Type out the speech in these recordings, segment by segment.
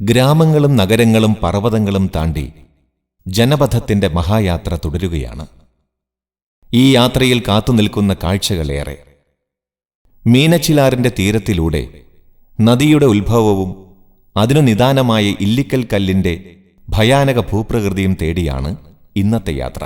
ഗ്രാമങ്ങളും നഗരങ്ങളും പർവ്വതങ്ങളും താണ്ടി ജനപഥത്തിന്റെ മഹായാത്ര തുടരുകയാണ്. ഈ യാത്രയിൽ കാത്തുനിൽക്കുന്ന കാഴ്ചകളേറെ. മീനച്ചിലാറിന്റെ തീരത്തിലൂടെ നദിയുടെ ഉത്ഭവവും അതിനു നിദാനമായ ഇല്ലിക്കൽ കല്ലിന്റെ ഭയാനക ഭൂപ്രകൃതിയും തേടിയാണ് ഇന്നത്തെ യാത്ര.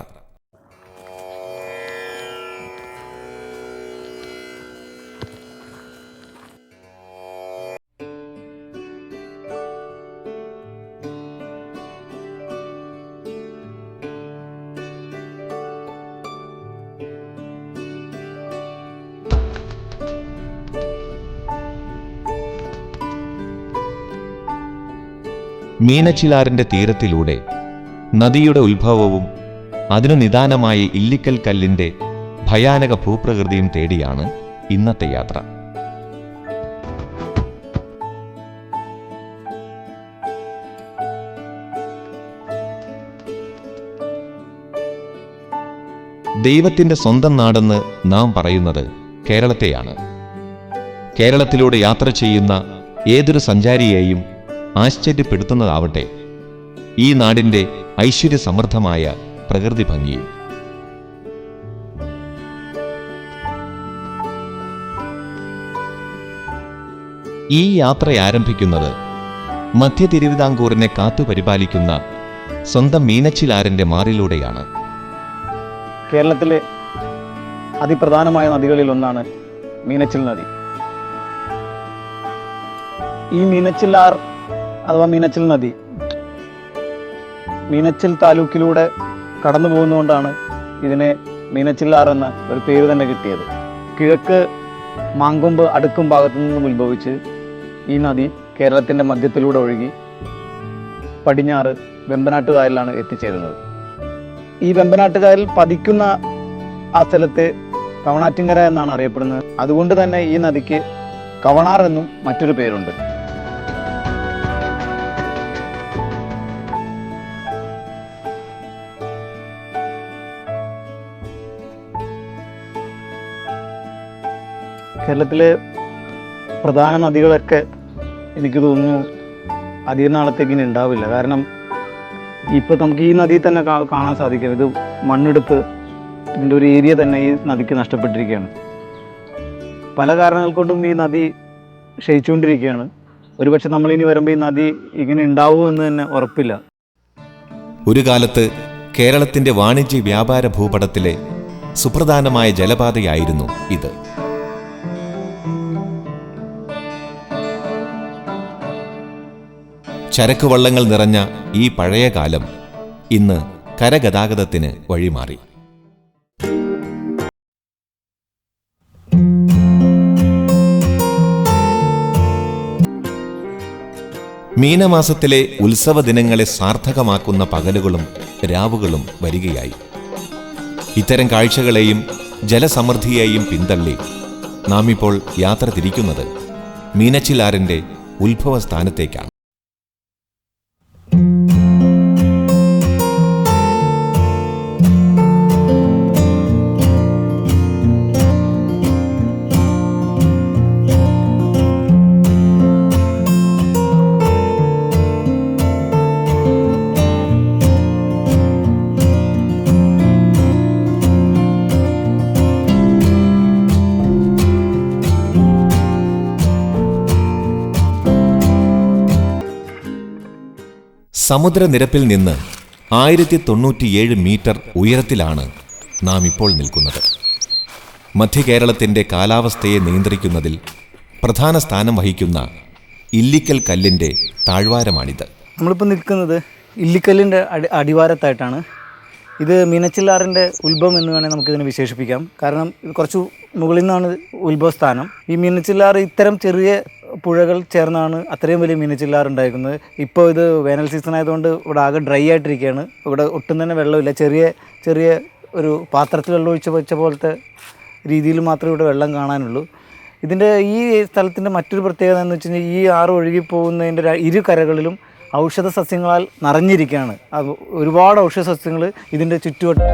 മീനച്ചിലാറിന്റെ തീരത്തിലൂടെ നദിയുടെ ഉത്ഭവവും അതിനു നിദാനമായ ഇല്ലിക്കൽ കല്ലിന്റെ ഭയാനക ഭൂപ്രകൃതിയും തേടിയാണ് ഇന്നത്തെ യാത്ര. ദൈവത്തിന്റെ സ്വന്തം നാടെന്ന് നാം പറയുന്നത് കേരളത്തെയാണ്. കേരളത്തിലൂടെ യാത്ര ചെയ്യുന്ന ഏതൊരു സഞ്ചാരിയെയും ആശ്ചര്യപ്പെടുത്തുന്നതാവട്ടെ ഈ നാടിന്റെ ഐശ്വര്യസമൃദ്ധമായ പ്രകൃതി ഭംഗിയും. ഈ യാത്ര ആരംഭിക്കുന്നത് മധ്യ തിരുവിതാംകൂറിനെ കാത്തുപരിപാലിക്കുന്ന സ്വന്തം മീനച്ചിലാറിന്റെ മാറിലൂടെയാണ്. കേരളത്തിലെ അതിപ്രധാനമായ നദികളിൽ ഒന്നാണ് മീനച്ചിൽ നദി. ഈ മീനച്ചിലാർ അഥവാ മീനച്ചിൽ നദി മീനച്ചിൽ താലൂക്കിലൂടെ കടന്നു പോകുന്നതുകൊണ്ടാണ് ഇതിനെ മീനച്ചിലാർ എന്ന ഒരു പേര് തന്നെ കിട്ടിയത്. കിഴക്ക് മാങ്കൊമ്പ് അടുക്കും ഭാഗത്തു നിന്നും ഉത്ഭവിച്ച് ഈ നദി കേരളത്തിൻ്റെ മധ്യത്തിലൂടെ ഒഴുകി പടിഞ്ഞാറ് വെമ്പനാട്ടുകായലിലാണ് എത്തിച്ചേരുന്നത്. ഈ വെമ്പനാട്ടുകായൽ പതിക്കുന്ന ആ സ്ഥലത്തെ കവണാറ്റിങ്കര എന്നാണ് അറിയപ്പെടുന്നത്. അതുകൊണ്ട് തന്നെ ഈ നദിക്ക് കവണാർ എന്നും മറ്റൊരു പേരുണ്ട്. കേരളത്തിലെ പ്രധാന നദികളൊക്കെ എനിക്ക് തോന്നുന്നു അധിക നാളത്തേക്ക് ഇനി ഉണ്ടാവില്ല. കാരണം ഇപ്പോൾ നമുക്ക് ഈ നദിയിൽ തന്നെ കാണാൻ സാധിക്കും, ഇത് മണ്ണെടുത്ത് ഇതിൻ്റെ ഒരു ഏരിയ തന്നെ ഈ നദിക്ക് നഷ്ടപ്പെട്ടിരിക്കുകയാണ്. പല കാരണങ്ങൾ കൊണ്ടും ഈ നദി ക്ഷയിച്ചുകൊണ്ടിരിക്കുകയാണ്. ഒരുപക്ഷെ നമ്മളിനി വരുമ്പോൾ ഈ നദി ഇങ്ങനെ ഉണ്ടാവുമെന്ന് തന്നെ ഉറപ്പില്ല. ഒരു കാലത്ത് കേരളത്തിന്റെ വാണിജ്യ വ്യാപാര ഭൂപടത്തിലെ സുപ്രധാനമായ ജലപാതയായിരുന്നു ഇത്. ചരക്കുവള്ളങ്ങൾ നിറഞ്ഞ ഈ പഴയ കാലം ഇന്ന് കരഗതാഗതത്തിന് വഴിമാറി. മീനമാസത്തിലെ ഉത്സവ ദിനങ്ങളെ സാർത്ഥകമാക്കുന്ന പകലുകളും രാവുകളും വരികയായി. ഇത്തരം കാഴ്ചകളെയും ജലസമൃദ്ധിയെയും പിന്തള്ളി നാം ഇപ്പോൾ യാത്ര തിരിക്കുന്നത് മീനച്ചിലാറിന്റെ ഉത്ഭവസ്ഥാനത്തേക്കാണ്. സമുദ്രനിരപ്പിൽ നിന്ന് 1097 മീറ്റർ ഉയരത്തിലാണ് നാം ഇപ്പോൾ നിൽക്കുന്നത്. മധ്യകേരളത്തിൻ്റെ കാലാവസ്ഥയെ നിയന്ത്രിക്കുന്നതിൽ പ്രധാന സ്ഥാനം വഹിക്കുന്ന ഇല്ലിക്കൽ കല്ലിൻ്റെ താഴ്വാരമാണിത്. നമ്മളിപ്പോൾ നിൽക്കുന്നത് ഇല്ലിക്കല്ലിൻ്റെ അടിവാരത്തായിട്ടാണ്. ഇത് മീനച്ചിലാറിൻ്റെ ഉത്ഭവം എന്ന് വേണമെങ്കിൽ നമുക്കിതിനെ വിശേഷിപ്പിക്കാം. കാരണം കുറച്ച് മുകളിൽ നിന്നാണ് ഉത്ഭവസ്ഥാനം. ഈ മീനച്ചിലാർ ഇത്തരം ചെറിയ പുഴകൾ ചേർന്നാണ് അത്രയും വലിയ മീനച്ചിലാർ ഉണ്ടായിരിക്കുന്നത്. ഇപ്പോൾ ഇത് വേനൽ സീസൺ ആയതുകൊണ്ട് ഇവിടെ ആകെ ഡ്രൈ ആയിട്ടിരിക്കുകയാണ്. ഇവിടെ ഒട്ടും തന്നെ വെള്ളമില്ല. ചെറിയ ചെറിയ ഒരു പാത്രത്തിൽ വെള്ളം ഒഴിച്ച് വെച്ച പോലത്തെ രീതിയിൽ മാത്രമേ ഇവിടെ വെള്ളം കാണാനുള്ളൂ. ഇതിൻ്റെ ഈ സ്ഥലത്തിൻ്റെ മറ്റൊരു പ്രത്യേകത എന്ന് വെച്ച് കഴിഞ്ഞാൽ ഈ ആറ് ഒഴുകി പോകുന്നതിൻ്റെ ഇരു കരകളിലും ഔഷധ സസ്യങ്ങളാൽ നിറഞ്ഞിരിക്കുകയാണ്. അത് ഒരുപാട് ഔഷധ സസ്യങ്ങൾ ഇതിൻ്റെ ചുറ്റുവട്ടം.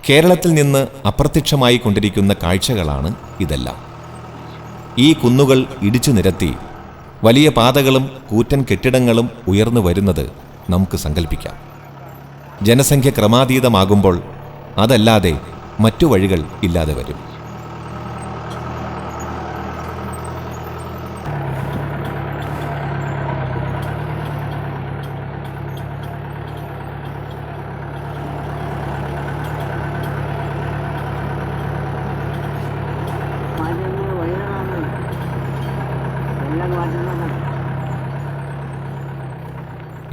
കേരളത്തിൽ നിന്ന് അപ്രത്യക്ഷമായി കൊണ്ടിരിക്കുന്ന കാഴ്ചകളാണ് ഇതെല്ലാം. ഈ കുന്നുകൾ ഇടിച്ചു നിരത്തി വലിയ പാതകളും കൂറ്റൻ കെട്ടിടങ്ങളും ഉയർന്നു വരുന്നത് നമുക്ക് സങ്കല്പിക്കാം. ജനസംഖ്യ ക്രമാതീതമാകുമ്പോൾ അതല്ലാതെ മറ്റു വഴികൾ ഇല്ലാതെ വരും.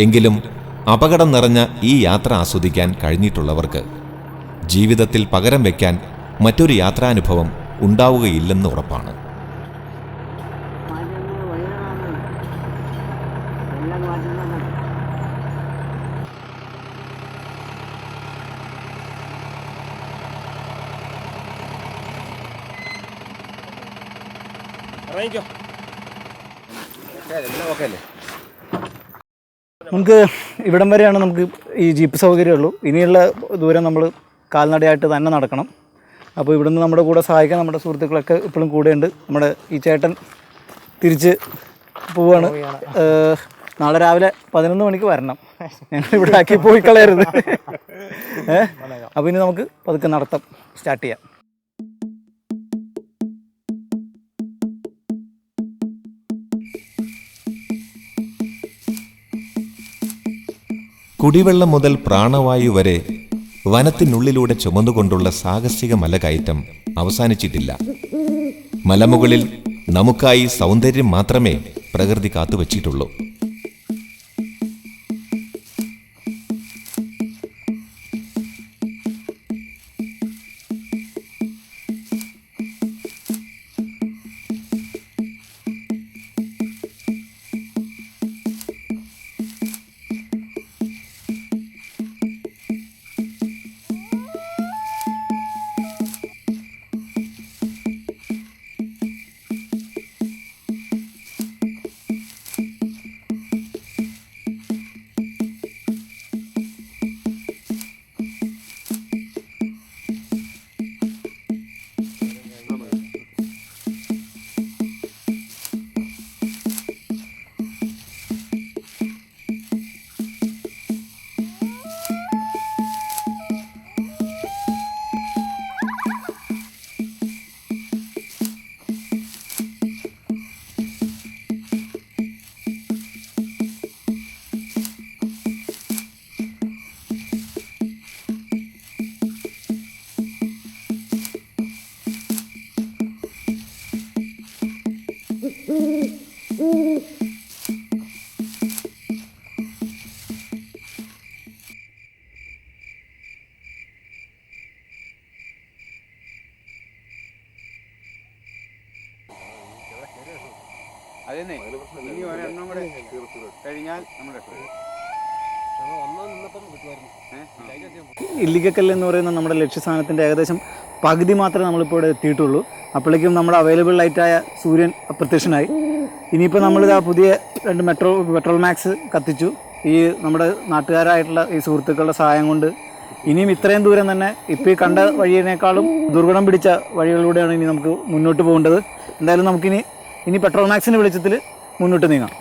എങ്കിലും അപകടം നിറഞ്ഞ ഈ യാത്ര ആസ്വദിക്കാൻ കഴിഞ്ഞിട്ടുള്ളവർക്ക് ജീവിതത്തിൽ പകരം വയ്ക്കാൻ മറ്റൊരു യാത്രാനുഭവം ഉണ്ടാവുകയില്ലെന്ന് ഉറപ്പാണ്. നമുക്ക് ഇവിടം വരെയാണ് നമുക്ക് ഈ ജീപ്പ് സൗകര്യമുള്ളൂ. ഇനിയുള്ള ദൂരം നമ്മൾ കാൽനടയായിട്ട് തന്നെ നടക്കണം. അപ്പോൾ ഇവിടുന്ന് നമ്മുടെ കൂടെ സഹായിക്കാൻ നമ്മുടെ സുഹൃത്തുക്കളൊക്കെ ഇപ്പോഴും കൂടെയുണ്ട്. നമ്മുടെ ഈ ചേട്ടൻ തിരിച്ച് പോവുകയാണ്. നാളെ രാവിലെ 11 മണിക്ക് വരണം. ഞങ്ങൾ ഇവിടെ ആക്കി പോയി കളയരുത്. അപ്പോൾ ഇനി നമുക്ക് പതുക്കെ നടത്തം സ്റ്റാർട്ട് ചെയ്യാം. കുടിവെള്ളം മുതൽ പ്രാണവായു വരെ വനത്തിനുള്ളിലൂടെ ചുമന്നുകൊണ്ടുള്ള സാഹസിക മലകയറ്റം അവസാനിച്ചിട്ടില്ല. മലമുകളിൽ നമുക്കായി സൗന്ദര്യം മാത്രമേ പ്രകൃതി കാത്തുവച്ചിട്ടുള്ളൂ. അതെന്നെ ഇനി ഒരെണ്ണം കൂടെ കഴിഞ്ഞാൽ നമ്മൾ ഇല്ലിക്കക്കല്ല് എന്ന് പറയുന്ന നമ്മുടെ ലക്ഷ്യസ്ഥാനത്തിൻ്റെ ഏകദേശം പകുതി മാത്രമേ നമ്മളിപ്പോൾ ഇവിടെ എത്തിയിട്ടുള്ളൂ. അപ്പോഴേക്കും നമ്മുടെ അവൈലബിൾ ലൈറ്റായ സൂര്യൻ അപ്രത്യക്ഷനായി. ഇനിയിപ്പോൾ നമ്മളിതാ പുതിയ 2 പെട്രോൾ മാക്സ് കത്തിച്ചു. ഈ നമ്മുടെ നാട്ടുകാരായിട്ടുള്ള ഈ സുഹൃത്തുക്കളുടെ സഹായം കൊണ്ട് ഇനിയും ഇത്രയും ദൂരം തന്നെ ഇപ്പോൾ ഈ കണ്ട വഴിയേക്കാളും ദുർഘടം പിടിച്ച വഴികളിലൂടെയാണ് ഇനി നമുക്ക് മുന്നോട്ട് പോകേണ്ടത്. എന്തായാലും ഇനി പെട്രോൾ മാക്സിൻ്റെ വെളിച്ചത്തിൽ മുന്നോട്ട് നീങ്ങാം.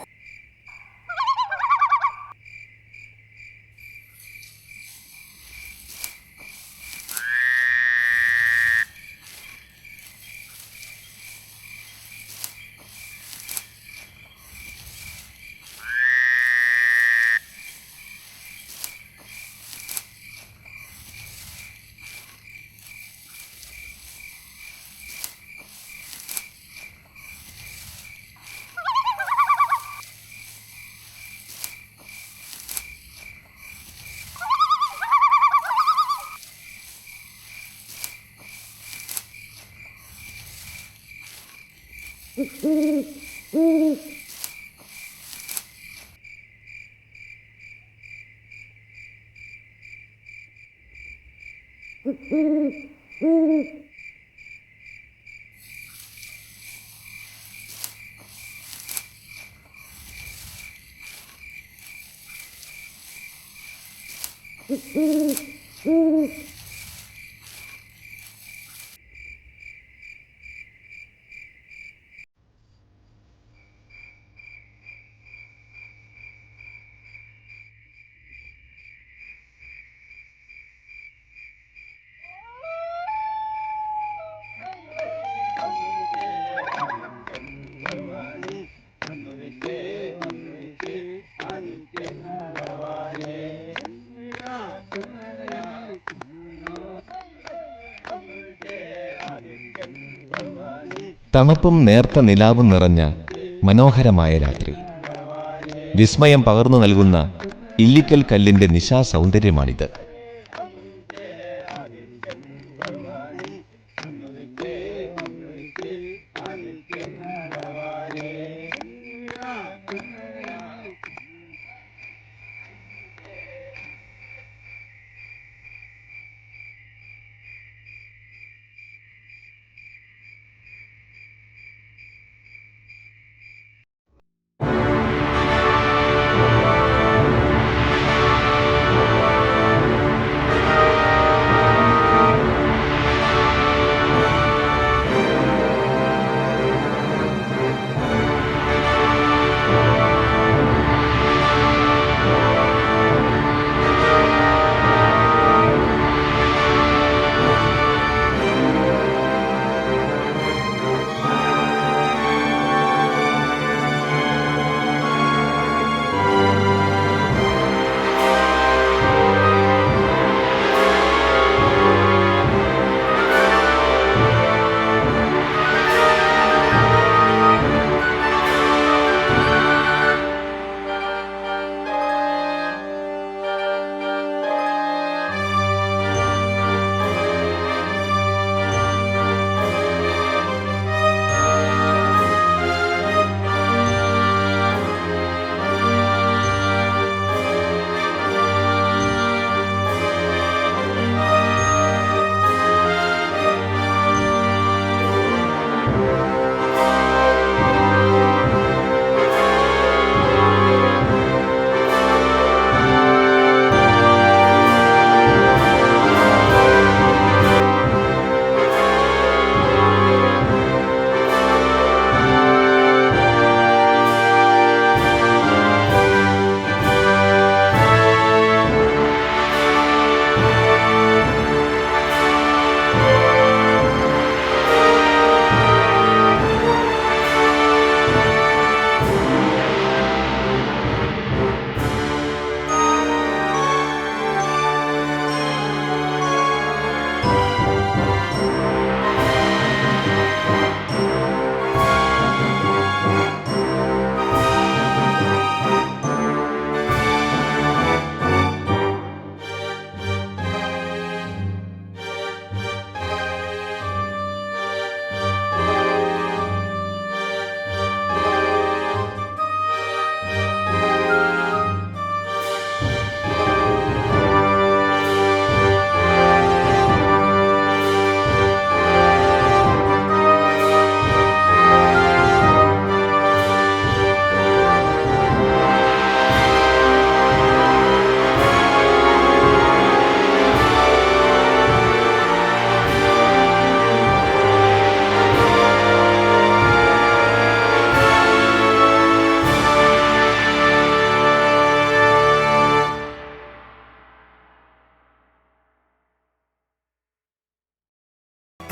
തണുപ്പും നേർത്ത നിലാവും നിറഞ്ഞ മനോഹരമായ രാത്രി. വിസ്മയം പകർന്നു നൽകുന്ന ഇല്ലിക്കൽ കല്ലിന്റെ നിശാസൗന്ദര്യമാണിത്.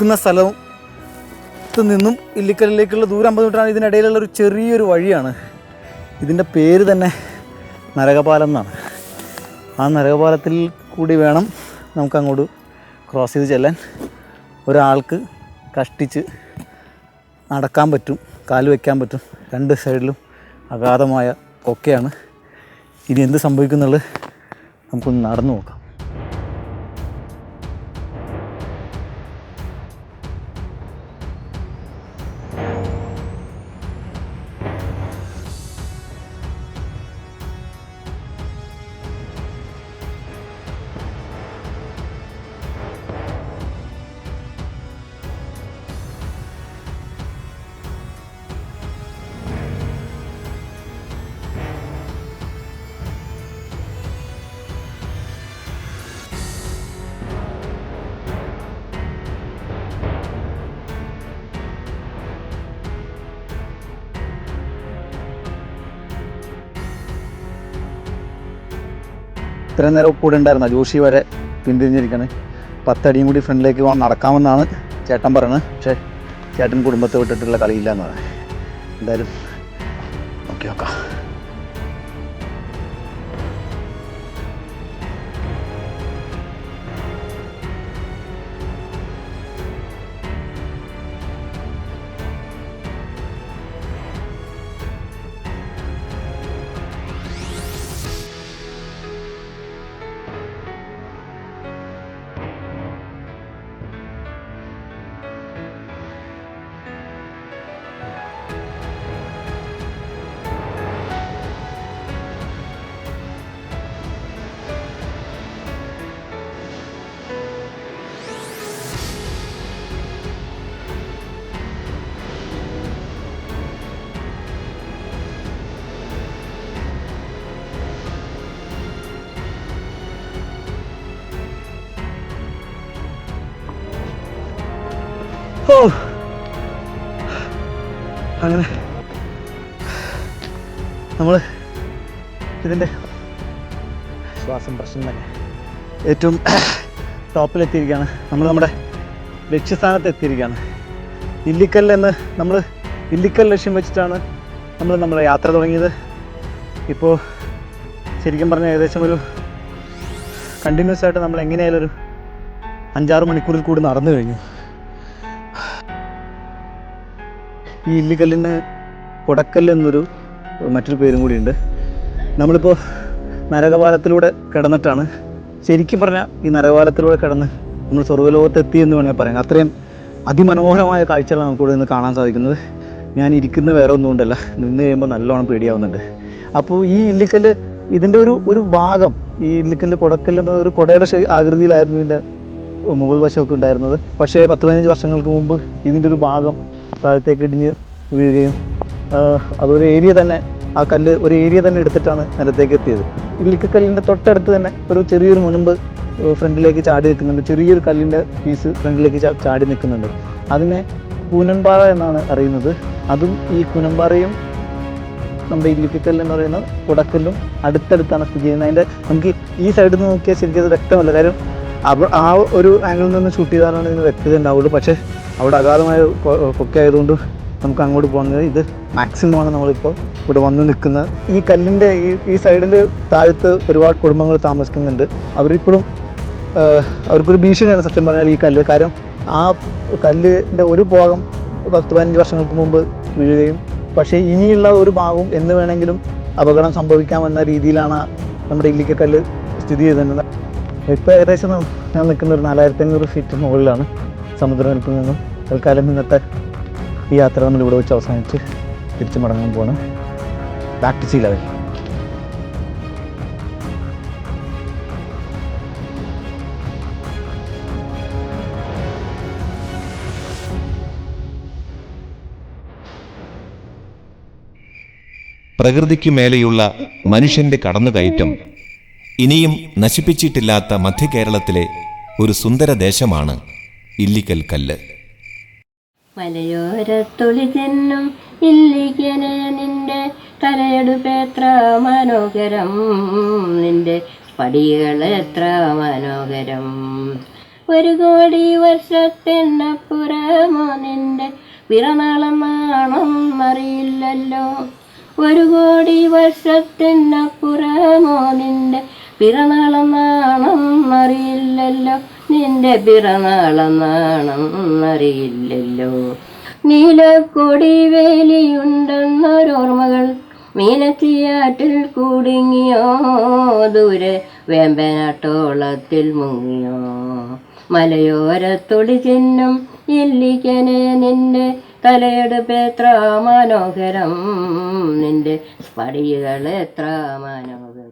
നിൽക്കുന്ന സ്ഥലത്ത് നിന്നും ഇല്ലിക്കലിലേക്കുള്ള ദൂരം 50 മീറ്ററാണ്. ഇതിനിടയിലുള്ള ഒരു ചെറിയൊരു വഴിയാണ്. ഇതിൻ്റെ പേര് തന്നെ നരകപാലം എന്നാണ്. ആ നരകപാലത്തിൽ കൂടി വേണം നമുക്കങ്ങോട്ട് ക്രോസ് ചെയ്ത് ചെല്ലാൻ. ഒരാൾക്ക് കഷ്ടിച്ച് നടക്കാൻ പറ്റും, കാല് വയ്ക്കാൻ പറ്റും. 2 സൈഡിലും അഗാധമായ കൊക്കയാണ്. ഇനി എന്ത് സംഭവിക്കുന്നുള്ളത് നമുക്കൊന്ന് നടന്നു നോക്കാം. ഇത്രയും നേരം കൂടെ ഉണ്ടായിരുന്ന ജോഷി വരെ പിന്തിരിഞ്ഞിരിക്കുകയാണ്. 10 അടിയും കൂടി ഫ്രണ്ടിലേക്ക് നടക്കാമെന്നാണ് ചേട്ടൻ പറയുന്നത്. പക്ഷേ ചേട്ടൻ കുടുംബത്തെ വിട്ടിട്ടുള്ള കളിയില്ല എന്ന് പറയാം. എന്തായാലും നോക്കി നോക്കാം. അങ്ങനെ നമ്മൾ ഇതിൻ്റെ ശ്വാസം പ്രശ്നം തന്നെ ഏറ്റവും ടോപ്പിലെത്തിയിരിക്കുകയാണ്. നമ്മൾ നമ്മുടെ ലക്ഷ്യസ്ഥാനത്ത് എത്തിയിരിക്കുകയാണ്. ഇല്ലിക്കൽ ലക്ഷ്യം വെച്ചിട്ടാണ് നമ്മുടെ യാത്ര തുടങ്ങിയത്. ഇപ്പോൾ ശരിക്കും പറഞ്ഞാൽ ഏകദേശം ഒരു കണ്ടിന്യൂസ് ആയിട്ട് നമ്മൾ എങ്ങനെയായാലും ഒരു 5-6 മണിക്കൂറിൽ കൂടി നടന്നു കഴിഞ്ഞു. ഈ ഇല്ലിക്കല്ലിന് കൊടക്കല്ല് എന്നൊരു മറ്റൊരു പേരും കൂടിയുണ്ട്. നമ്മളിപ്പോൾ നരകപാലത്തിലൂടെ കിടന്നിട്ടാണ് ശരിക്കും പറഞ്ഞാൽ ഈ നരകപാലത്തിലൂടെ കിടന്ന് നമ്മൾ സ്വർഗ്ഗലോകത്തെത്തി എന്ന് വേണമെങ്കിൽ പറയാം. അത്രയും അതിമനോഹരമായ കാഴ്ചകളാണ് നമുക്കിവിടെ നിന്ന് കാണാൻ സാധിക്കുന്നത്. ഞാൻ ഇരിക്കുന്ന വേറെ ഒന്നും കൊണ്ടല്ല, നിന്ന് കഴിയുമ്പോൾ നല്ലോണം പേടിയാവുന്നുണ്ട്. അപ്പോൾ ഈ ഇല്ലിക്കല്ല് ഇതിൻ്റെ ഒരു ഭാഗം, ഈ ഇല്ലിക്കല്ല് കൊടക്കല്ല് എന്ന ഒരു കൊടയുടെ ആകൃതിയിലായിരുന്നു ഇതിൻ്റെ മുകൾ വശമൊക്കെ ഉണ്ടായിരുന്നത്. പക്ഷേ 10-15 വർഷങ്ങൾക്ക് മുമ്പ് ഇതിൻ്റെ ഒരു ഭാഗം താഴത്തേക്ക് ഇടിഞ്ഞ് വീഴുകയും അതൊരു ഏരിയ തന്നെ, ആ കല്ല് ഒരു ഏരിയ തന്നെ എടുത്തിട്ടാണ് നിലത്തേക്ക് എത്തിയത്. ഇല്ലിക്കല്ലിൻ്റെ തൊട്ടടുത്ത് തന്നെ ഒരു ചെറിയൊരു മുൻപ് ഫ്രണ്ടിലേക്ക് ചാടി നിൽക്കുന്നുണ്ട്. ചെറിയൊരു കല്ലിൻ്റെ പീസ് ഫ്രണ്ടിലേക്ക് ചാടി നിൽക്കുന്നുണ്ട്. അതിനെ കൂനൻപാറ എന്നാണ് അറിയുന്നത്. അതും ഈ കൂനൻപാറയും നമ്മുടെ ഇല്ലിക്കല്ല് എന്ന് പറയുന്ന കൊടക്കല്ലും അടുത്തടുത്താണ് സ്ഥിതി ചെയ്യുന്നത്. അതിൻ്റെ നമുക്ക് ഈ സൈഡിൽ നിന്ന് നോക്കിയാൽ ശരിക്കും അത് വ്യക്തമല്ല. കാര്യം ആ ഒരു ആംഗിളിൽ നിന്ന് ഷൂട്ട് ചെയ്താലാണ് ഇതിന് വ്യക്തത ഉണ്ടാവുള്ളൂ. പക്ഷേ അവിടെ അഗാധമായ കൊക്കെ ആയതുകൊണ്ട് നമുക്ക് അങ്ങോട്ട് പോകുന്നത് ഇത് മാക്സിമമാണ് നമ്മളിപ്പോൾ ഇവിടെ വന്ന് നിൽക്കുന്നത്. ഈ കല്ലിൻ്റെ ഈ സൈഡിൽ താഴത്ത് ഒരുപാട് കുടുംബങ്ങൾ താമസിക്കുന്നുണ്ട്. അവരിപ്പോഴും അവർക്കൊരു ഭീഷണിയാണ് സത്യം പറഞ്ഞാൽ ഈ കല്ല്. കാരണം ആ കല്ലിൻ്റെ ഒരു ഭാഗം 10-15 വർഷങ്ങൾക്ക് മുമ്പ് വീഴുകയും പക്ഷേ ഇനിയുള്ള ഒരു ഭാഗവും എന്ന് വേണമെങ്കിലും അപകടം സംഭവിക്കാമെന്ന രീതിയിലാണ് നമ്മുടെ ഇല്ലിക്കല്ല് സ്ഥിതി ചെയ്തിരുന്നത്. ഇപ്പോൾ ഏകദേശം ഞാൻ നിൽക്കുന്ന ഒരു 4500 ഫീറ്റ് മുകളിലാണ് സമുദ്രനിരപ്പിൽ നിന്നും. തൽക്കാലം ഇന്നത്തെ ഈ യാത്ര നമ്മൾ ഇവിടെ വെച്ച് അവസാനിച്ച് തിരിച്ചു മടങ്ങാൻ പോകണം. Back to sea level. പ്രകൃതിക്കു മേലെയുള്ള മനുഷ്യന്റെ കടന്നുകയറ്റം ഇനിയും നശിപ്പിച്ചിട്ടില്ലാത്ത മധ്യകേരളത്തിലെ ഒരു സുന്ദര ദേശമാണ് ഇല്ലിക്കൽ കല്ല്. മലയോരത്തൊളി തെന്നും ഇല്ലിക്കലെ നിന്റെ കലയെടുപ്പെത്ര മനോഹരം, നിന്റെ പടികൾ എത്ര മനോഹരം. ഒരു കോടി വർഷത്തിനപ്പുറമോ നിന്റെ പിറന്നാളെന്നാണെന്നറിയില്ലല്ലോ. ഒരു കോടി വർഷത്തിനപ്പുറമോ നിന്റെ പിറന്നാളെന്നാണെന്നറിയില്ലല്ലോ. നിന്റെ പിറന്നാളെന്നാണെന്നറിയില്ലല്ലോ. നീലക്കൊടി വേലിയുണ്ടെന്നൊരോർമ്മകൾ മീനച്ചിയാറ്റിൽ കുടുങ്ങിയോ, ദൂരെ വേമ്പനാട്ടോളത്തിൽ മുങ്ങിയോ. മലയോരത്തൊടി ചിഹ്നം ഇല്ലിക്കനെ നിന്റെ തലയെടുപ്പെത്ര മനോഹരം, നിന്റെ സ്ഫടികൾ എത്ര മനോഹരം.